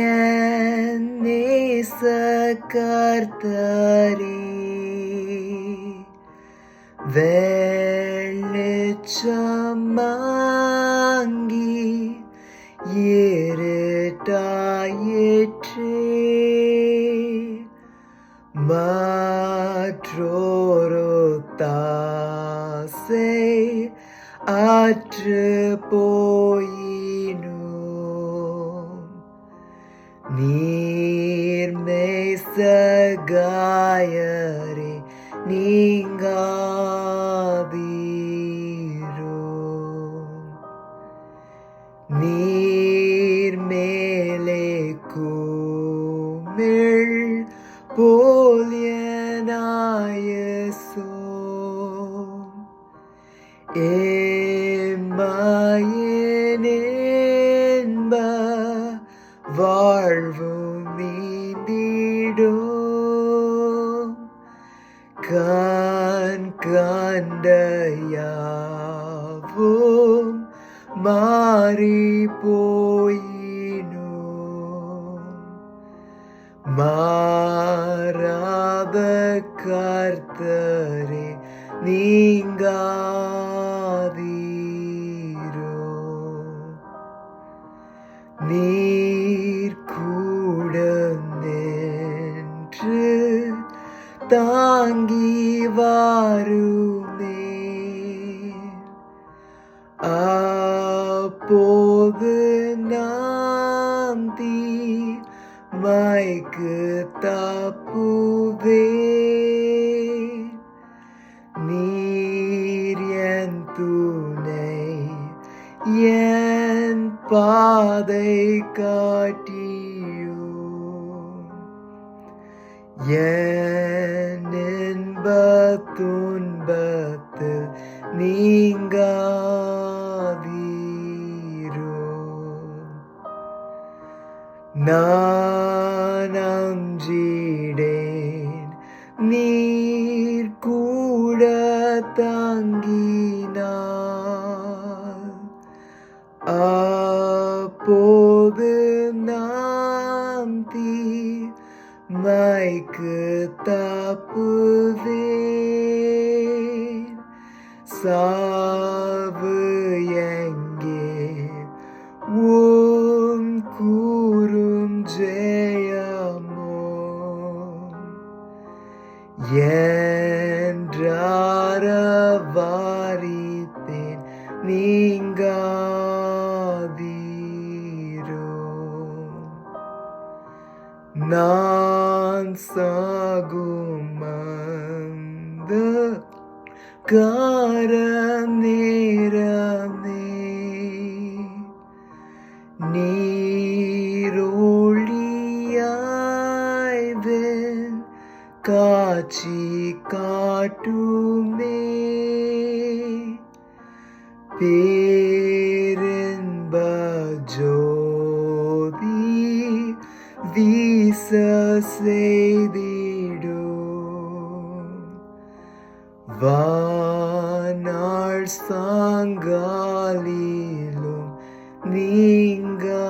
என் நேச கர்த்தரே. வெளிச்சமாங்கி இருட்டாயிற்றே, மற்றொரு தாசை அற்று போயினும் நீர் மெய்சகாயரே நீங்காதீரோ. நீர் மேலே கூமிழ் போல் எனாயசோ எம்மாயினென்ப வாழ்வும் நீந்திடும். கண் கண்ட யாவும் மாறி போயினும் மாறாத கர்த்தரே நீங்காதீரோ. நீர் கூட நின்று தாங்கி வாருமே, அப்போது நாம் தீமைக்கு தப்புவேன். நீர் என் துணை, என் பாதை காட்டியும் என் இன்ப துன்பத்தில் நீங்காதீரோ. நான் அஞ்சிடேன், நீர் கூட தங்கினார், அப்போது நாம் தீமைக்கு தப்புவேன். சாவு எங்கே உம் கூறும் ஜெயமோ, என்றார வாரிப்பேன் நீங்காதீரோ. நான் சாகும் அந்த கார நேரமே நீரொளியாய்வென் காட்சி காட்டுமே. பேரின்ப ஜோதி வீச செய்திடும், வானாள் சாங்காலிலும் நீங்கா